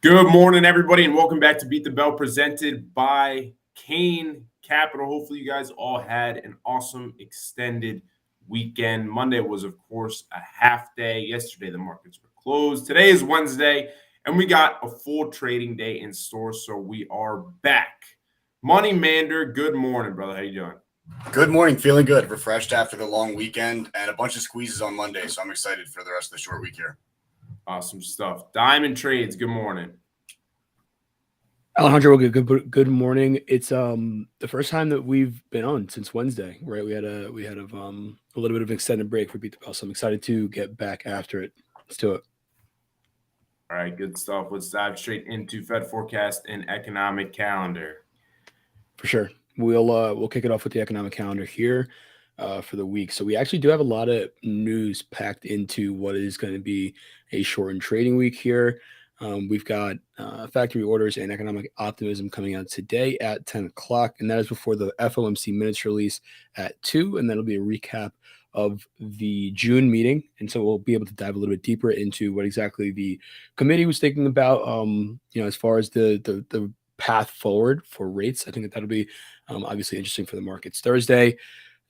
Good morning, everybody, and welcome back to Beat the Bell, presented by Kane Capital. Hopefully, you guys all had an awesome extended weekend. Monday was, of course, a half day. Yesterday, the markets were closed. Today is Wednesday, and we got a full trading day in store, so we are back. Money Mander, good morning, brother. How you doing? Good morning. Feeling good. Refreshed after the long weekend and a bunch of squeezes on Monday, so I'm excited for the rest of the short week here. Awesome stuff. Diamond Trades, good morning. Alejandro, good morning. It's the first time that we've been on since Wednesday, right? We had a little bit of an extended break for Beat the Bell, so I'm excited to get back after it. Let's do it. All right, good stuff. Let's dive straight into Fed forecast and economic calendar. For sure. We'll kick it off with the economic calendar here for the week. So we actually do have a lot of news packed into what is going to be a shortened trading week here. We've got factory orders and economic optimism coming out today at 10 o'clock, and that is before the FOMC minutes release at 2, and that'll be a recap of the June meeting. And so we'll be able to dive a little bit deeper into what exactly the committee was thinking about, as far as the path forward for rates. I think that'll be obviously interesting for the markets. Thursday,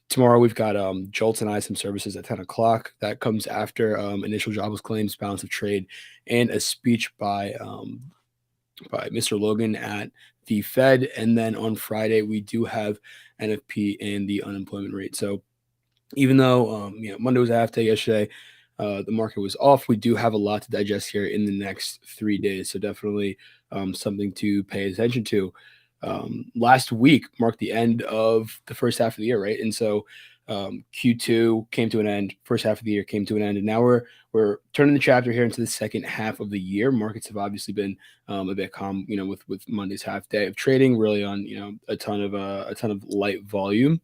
tomorrow, we've got JOLTS and ISM services at 10 o'clock. That comes after initial jobless claims, balance of trade, and a speech by Mr. Logan at the Fed. And then on Friday, we do have NFP and the unemployment rate. So even though Monday was a half day yesterday, the market was off, we do have a lot to digest here in the next 3 days. So definitely something to pay attention to. Last week marked the end of the first half of the year, right? And so Q2 came to an end, first half of the year came to an end, and now we're turning the chapter here into the second half of the year. Markets have obviously been a bit calm, with Monday's half day of trading, really on a ton of light volume.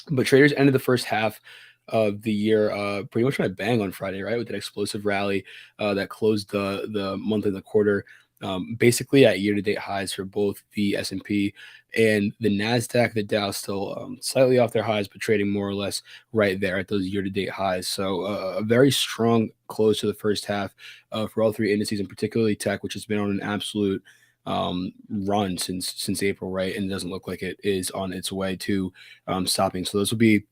But traders ended the first half of the year pretty much on a bang on Friday, right, with that explosive rally that closed the month and the quarter basically at year-to-date highs for both the S&P and the NASDAQ. The Dow still slightly off their highs, but trading more or less right there at those year-to-date highs. So a very strong close to the first half for all three indices, and particularly tech, which has been on an absolute run since April, right? And it doesn't look like it is on its way to stopping. So those will be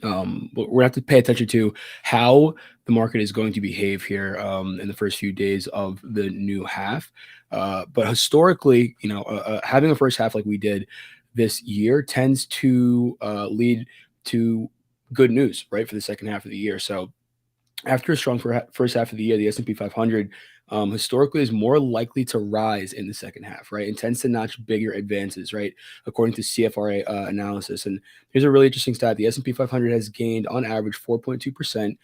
we're gonna have to pay attention to how the market is going to behave here in the first few days of the new half. But historically, having a first half like we did this year tends to lead to good news, right, for the second half of the year. So after a strong first half of the year, the S&P 500 historically is more likely to rise in the second half, right? And tends to notch bigger advances, right? According to CFRA analysis. And here's a really interesting stat. The S&P 500 has gained on average 4.2%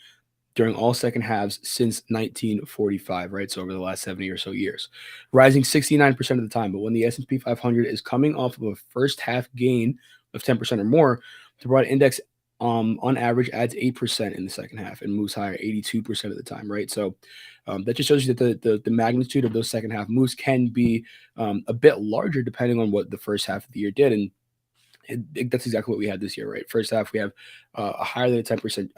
during all second halves since 1945, right? So over the last 70 or so years, rising 69% of the time. But when the S&P 500 is coming off of a first half gain of 10% or more, the broad index on average adds 8% in the second half and moves higher 82% of the time, right? So that just shows you that the magnitude of those second half moves can be a bit larger depending on what the first half of the year did. And that's exactly what we had this year, right? First half, we have a higher than a 10%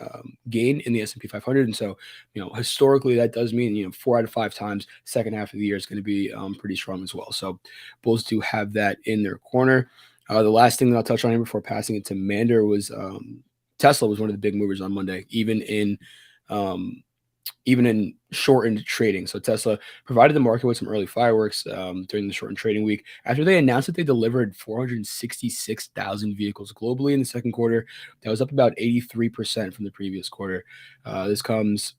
gain in the S&P 500. And so, historically, that does mean, 4 out of 5 times second half of the year is going to be pretty strong as well. So bulls do have that in their corner. The last thing that I'll touch on here before passing it to Mander was Tesla was one of the big movers on Monday, even in shortened trading. So Tesla provided the market with some early fireworks during the shortened trading week after they announced that they delivered 466,000 vehicles globally in the second quarter. That was up about 83% from the previous quarter. This comes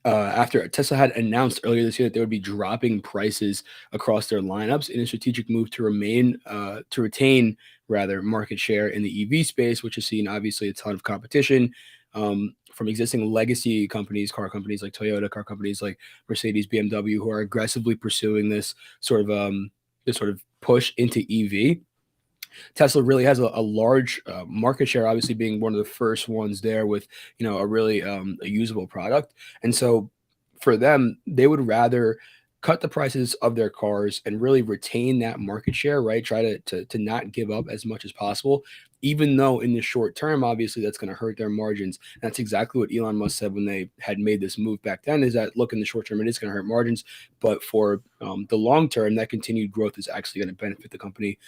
after Tesla had announced earlier this year that they would be dropping prices across their lineups in a strategic move to retain market share in the EV space, which has seen obviously a ton of competition from existing legacy companies, car companies like Toyota, car companies like Mercedes, BMW, who are aggressively pursuing this sort of push into EV. Tesla really has a large market share, obviously being one of the first ones there with, a really a usable product. And so for them, they would rather cut the prices of their cars and really retain that market share, right? Try to not give up as much as possible even though in the short term, obviously that's going to hurt their margins. And that's exactly what Elon Musk said when they had made this move back then, is that, look, in the short term, it is going to hurt margins, but for the long term, that continued growth is actually going to benefit the company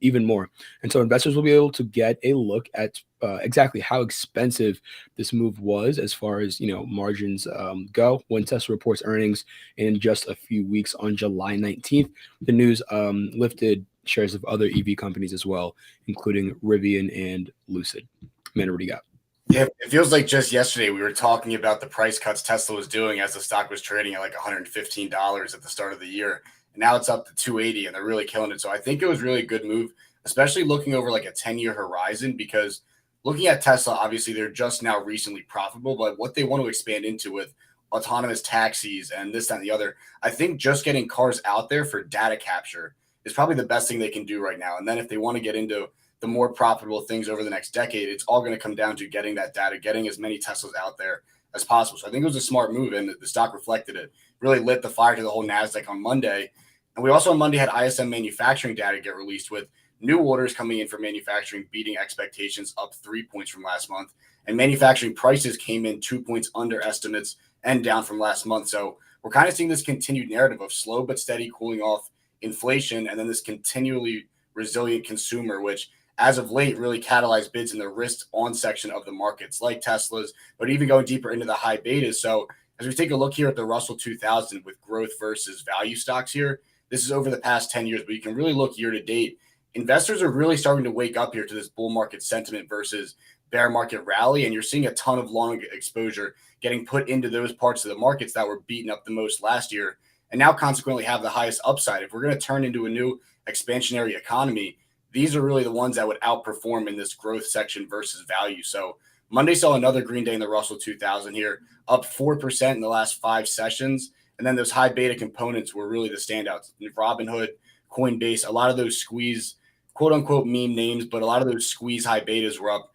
even more. And so investors will be able to get a look at exactly how expensive this move was as far as, margins go when Tesla reports earnings in just a few weeks on July 19th. The news lifted shares of other EV companies as well, including Rivian and Lucid. Mander, what do you got? Yeah, it feels like just yesterday we were talking about the price cuts Tesla was doing as the stock was trading at like $115 at the start of the year. And now it's up to 280 and they're really killing it. So I think it was really a good move, especially looking over like a 10-year horizon, because looking at Tesla, obviously they're just now recently profitable, but what they want to expand into with autonomous taxis and this, that, and the other, I think just getting cars out there for data capture is probably the best thing they can do right now. And then if they want to get into the more profitable things over the next decade, it's all going to come down to getting that data, getting as many Teslas out there as possible. So I think it was a smart move, and the stock reflected it. Really lit the fire to the whole NASDAQ on Monday. And we also on Monday had ISM manufacturing data get released, with new orders coming in for manufacturing beating expectations, up 3 points from last month. And manufacturing prices came in 2 points under estimates and down from last month. So we're kind of seeing this continued narrative of slow but steady cooling off inflation, and then this continually resilient consumer, which as of late really catalyzed bids in the risk on section of the markets like Tesla's, but even going deeper into the high betas. So as we take a look here at the Russell 2000 with growth versus value stocks here, this is over the past 10 years, but you can really look year to date. Investors are really starting to wake up here to this bull market sentiment versus bear market rally, and you're seeing a ton of long exposure getting put into those parts of the markets that were beaten up the most last year, and now consequently have the highest upside. If we're going to turn into a new expansionary economy, these are really the ones that would outperform in this growth section versus value. So Monday saw another green day in the Russell 2000 here, up 4% in the last 5 sessions. And then those high beta components were really the standouts. Robinhood, Coinbase, a lot of those squeeze, quote unquote meme names, but a lot of those squeeze high betas were up,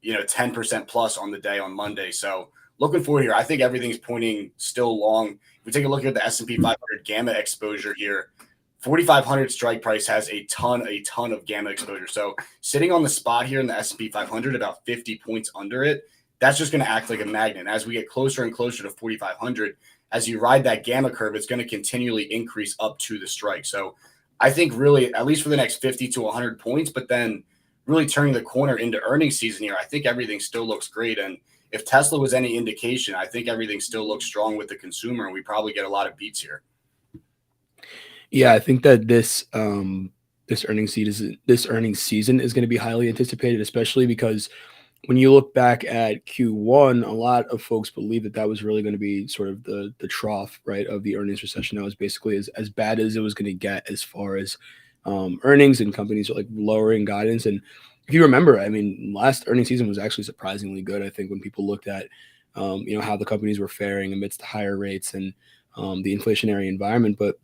10% plus on the day on Monday. So looking forward here, I think everything's pointing still long. If we take a look at the S&P 500 gamma exposure here, 4,500 strike price has a ton of gamma exposure. So sitting on the spot here in the S&P 500, about 50 points under it, that's just going to act like a magnet. As we get closer and closer to 4,500, as you ride that gamma curve, it's going to continually increase up to the strike. So I think really, at least for the next 50 to 100 points, but then really turning the corner into earnings season here, I think everything still looks great. And if Tesla was any indication, I think everything still looks strong with the consumer, and we probably get a lot of beats here. Yeah, I think that this earnings season is going to be highly anticipated, especially because when you look back at Q1, a lot of folks believe that was really going to be sort of the trough, right, of the earnings recession. That was basically as bad as it was going to get as far as earnings, and companies are like lowering guidance. And if you remember, I mean, last earnings season was actually surprisingly good. I think when people looked at how the companies were faring amidst the higher rates and the inflationary environment. But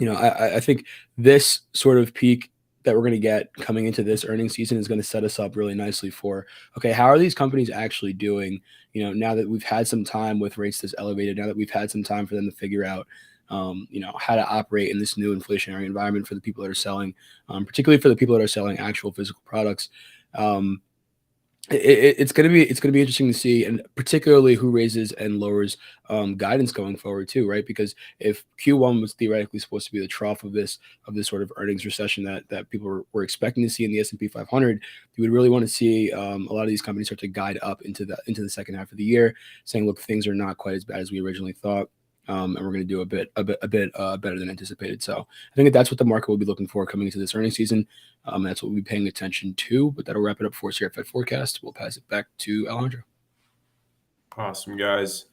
I think this sort of peak that we're going to get coming into this earnings season is going to set us up really nicely for, okay, how are these companies actually doing, now that we've had some time with rates this elevated, now that we've had some time for them to figure out, how to operate in this new inflationary environment for the people that are selling, particularly for the people that are selling actual physical products. It's gonna be interesting to see, and particularly who raises and lowers guidance going forward too, right? Because if Q1 was theoretically supposed to be the trough of this sort of earnings recession that people were expecting to see in the S&P 500, you would really want to see a lot of these companies start to guide up into the second half of the year, saying, look, things are not quite as bad as we originally thought. And we're going to do a bit better than anticipated. So I think that's what the market will be looking for coming into this earnings season. That's what we'll be paying attention to. But that'll wrap it up for us here at Fed Forecast. We'll pass it back to Alejandro. Awesome, guys.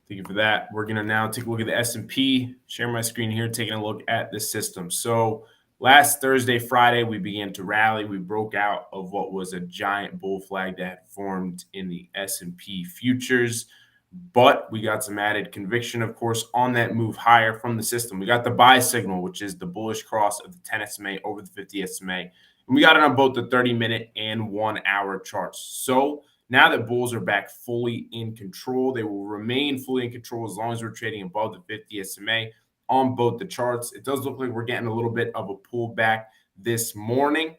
Thank you for that. We're going to now take a look at the S&P. Share my screen here, taking a look at the system. So last Thursday, Friday, we began to rally. We broke out of what was a giant bull flag that had formed in the S&P futures. But we got some added conviction, of course, on that move higher from the system. We got the buy signal, which is the bullish cross of the 10 SMA over the 50 SMA. And we got it on both the 30-minute and 1-hour charts. So now that bulls are back fully in control, they will remain fully in control as long as we're trading above the 50 SMA on both the charts. It does look like we're getting a little bit of a pullback this morning,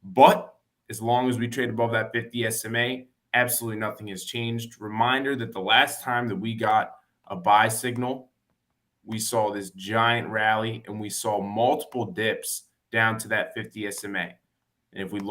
but as long as we trade above that 50 SMA, absolutely nothing has changed. Reminder that the last time that we got a buy signal, we saw this giant rally and we saw multiple dips down to that 50 SMA. And if we look